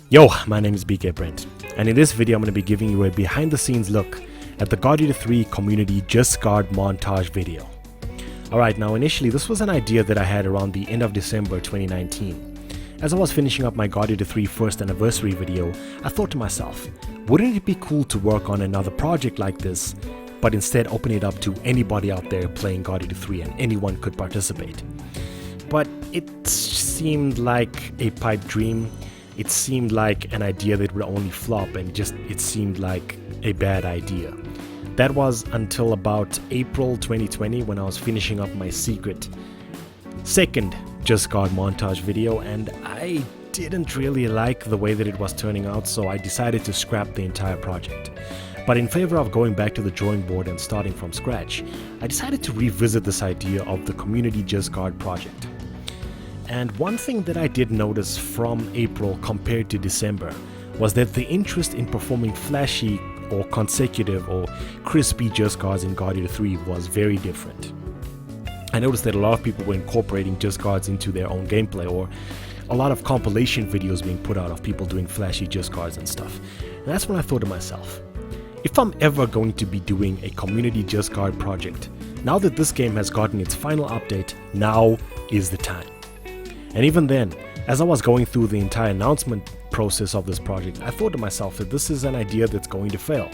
Yo, my name is BK Brent, and in this video I'm going to be giving you a behind the scenes look at the GE3 Community JG montage video. Alright, now initially this was an idea that I had around the end of December 2019. As I was finishing up my GE3 first anniversary video, I thought to myself, wouldn't it be cool to work on another project like this, but instead open it up to anybody out there playing GE3 and anyone could participate. But it seemed like a pipe dream. It seemed like an idea that would only flop, and it seemed like a bad idea. That was until about April 2020 when I was finishing up my secret second JG montage video, and I didn't really like the way that it was turning out, so I decided to scrap the entire project. But in favor of going back to the drawing board and starting from scratch, I decided to revisit this idea of the Community JG project. And one thing that I did notice from April compared to December was that the interest in performing flashy or consecutive or crispy JG in GE3 was very different. I noticed that a lot of people were incorporating JG into their own gameplay, or a lot of compilation videos being put out of people doing flashy JG and stuff. And that's when I thought to myself, if I'm ever going to be doing a Community JG project, now that this game has gotten its final update, now is the time. And even then, as I was going through the entire announcement process of this project, I thought to myself that this is an idea that's going to fail.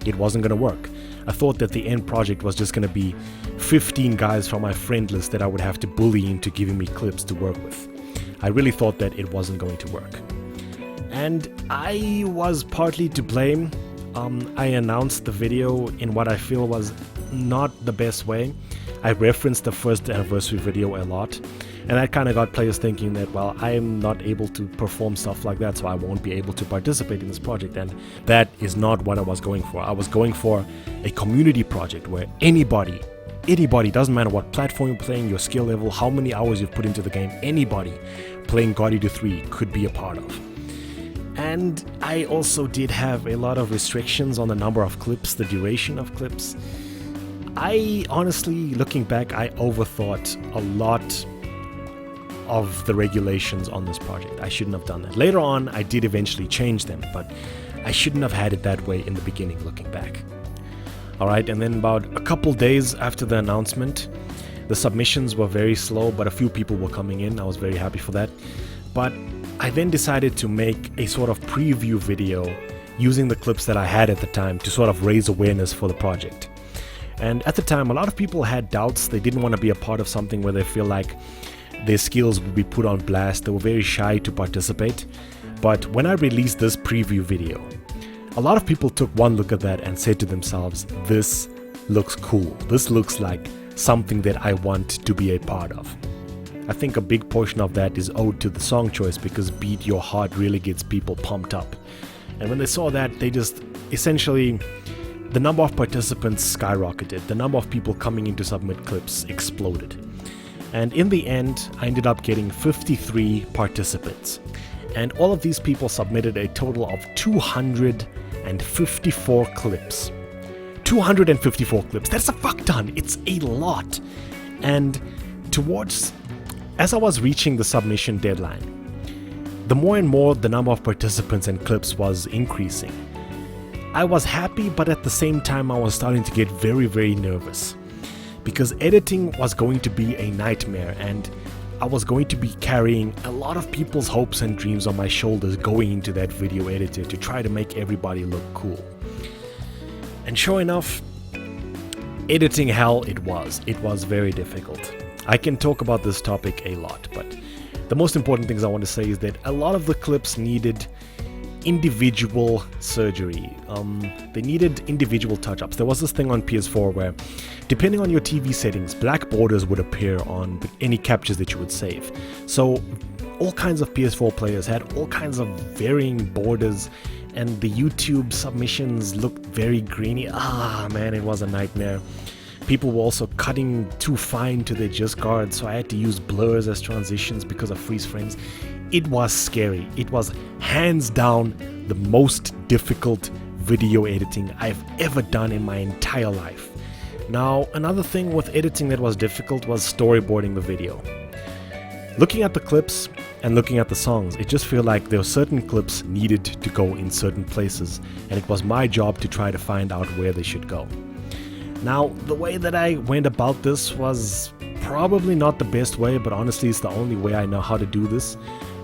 It wasn't going to work. I thought that the end project was just going to be 15 guys from my friend list that I would have to bully into giving me clips to work with. I really thought that it wasn't going to work. And I was partly to blame. I announced the video in what I feel was not the best way. I referenced the first anniversary video a lot. And that kind of got players thinking that, well, I am not able to perform stuff like that, so I won't be able to participate in this project. And that is not what I was going for. I was going for a community project where anybody, doesn't matter what platform you're playing, your skill level, how many hours you've put into the game, anybody playing GE3 could be a part of. And I also did have a lot of restrictions on the number of clips, the duration of clips. I honestly, looking back, I overthought a lot of the regulations on this project. I shouldn't have done that. Later on, I did eventually change them, but I shouldn't have had it that way in the beginning, looking back. Alright, and then about a couple days after the announcement, the submissions were very slow, but a few people were coming in. I was very happy for that. But I then decided to make a sort of preview video using the clips that I had at the time to sort of raise awareness for the project. And at the time, a lot of people had doubts. They didn't want to be a part of something where they feel like their skills would be put on blast. They were very shy to participate. But when I released this preview video, a lot of people took one look at that and said to themselves, this looks cool. This looks like something that I want to be a part of. I think a big portion of that is owed to the song choice, because Beat Your Heart really gets people pumped up. And when they saw that, they just essentially, the number of participants skyrocketed. The number of people coming in to submit clips exploded. And in the end, I ended up getting 53 participants. And all of these people submitted a total of 254 clips. 254 clips. That's a fuck ton. It's a lot. And as I was reaching the submission deadline, the more and more the number of participants and clips was increasing. I was happy, but at the same time I was starting to get very, very nervous, because editing was going to be a nightmare, and I was going to be carrying a lot of people's hopes and dreams on my shoulders going into that video editor to try to make everybody look cool. And sure enough, editing hell it was. It was very difficult. I can talk about this topic a lot, but the most important things I want to say is that a lot of the clips needed individual surgery. They needed individual touch-ups. There was this thing on PS4 where, depending on your TV settings, black borders would appear on any captures that you would save. So all kinds of PS4 players had all kinds of varying borders, and the YouTube submissions looked very grainy. Man, it was a nightmare. People were also cutting too fine to their JG, so I had to use blurs as transitions because of freeze frames. It was scary. It was hands down the most difficult video editing I've ever done in my entire life. Now, another thing with editing that was difficult was storyboarding the video. Looking at the clips, and looking at the songs, it just felt like there were certain clips needed to go in certain places, and it was my job to try to find out where they should go. Now, the way that I went about this was probably not the best way, but honestly it's the only way I know how to do this,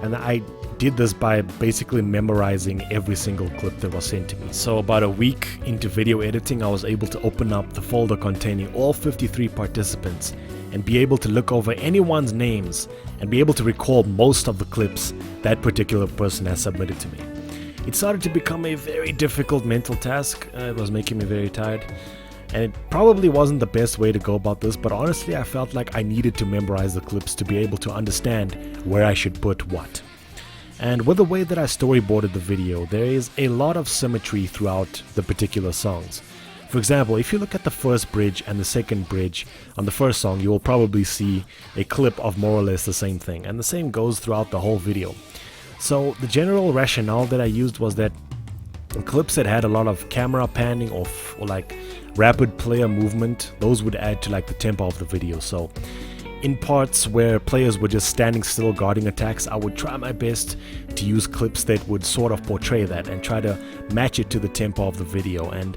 and I did this by basically memorizing every single clip that was sent to me. So about a week into video editing, I was able to open up the folder containing all 53 participants and be able to look over anyone's names and be able to recall most of the clips that particular person has submitted to me. It started to become a very difficult mental task. It was making me very tired, and it probably wasn't the best way to go about this, but honestly I felt like I needed to memorize the clips to be able to understand where I should put what. And with the way that I storyboarded the video, there is a lot of symmetry throughout the particular songs. For example, if you look at the first bridge and the second bridge on the first song, you will probably see a clip of more or less the same thing, and the same goes throughout the whole video. So the general rationale that I used was that clips that had a lot of camera panning or like rapid player movement, those would add to like the tempo of the video. So in parts where players were just standing still guarding attacks, I would try my best to use clips that would sort of portray that and try to match it to the tempo of the video. And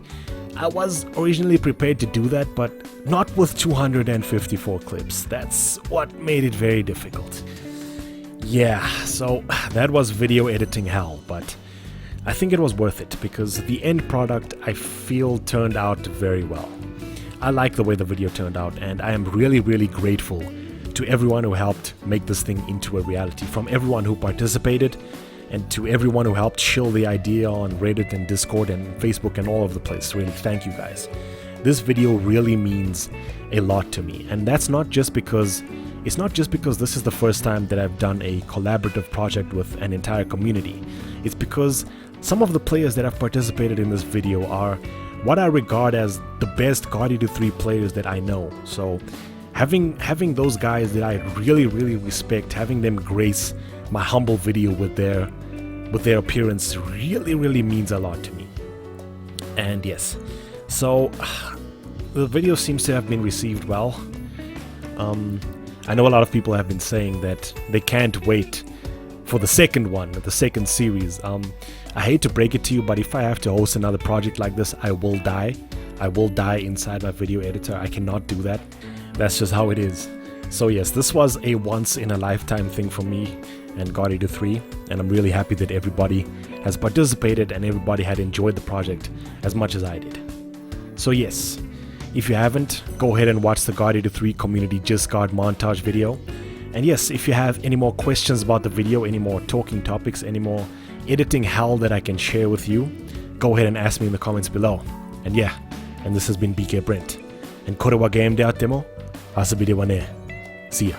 I was originally prepared to do that, but not with 254 clips. That's what made it very difficult. Yeah, so that was video editing hell, but I think it was worth it because the end product I feel turned out very well. I like the way the video turned out, and I am really grateful to everyone who helped make this thing into a reality. From everyone who participated and to everyone who helped shill the idea on Reddit and Discord and Facebook and all over the place. Really, thank you guys. This video really means a lot to me, and that's not just because this is the first time that I've done a collaborative project with an entire community. It's because some of the players that have participated in this video are what I regard as the best GE3 players that I know. So having those guys that I really respect, having them grace my humble video with their appearance really means a lot to me. And yes, so the video seems to have been received well. I know a lot of people have been saying that they can't wait for the second series. I hate to break it to you, but if I have to host another project like this, I will die. I will die inside my video editor. I cannot do that. That's just how it is. So yes, this was a once in a lifetime thing for me and GE3, and I'm really happy that everybody has participated and everybody had enjoyed the project as much as I did. So yes, if you haven't, go ahead and watch the GE3 Community JG montage video. And yes, if you have any more questions about the video, any more talking topics, any more editing hell that I can share with you, go ahead and ask me in the comments below. And yeah, and this has been BK Brent. And kore wa game de atte mo, asabi de wa ne. See ya.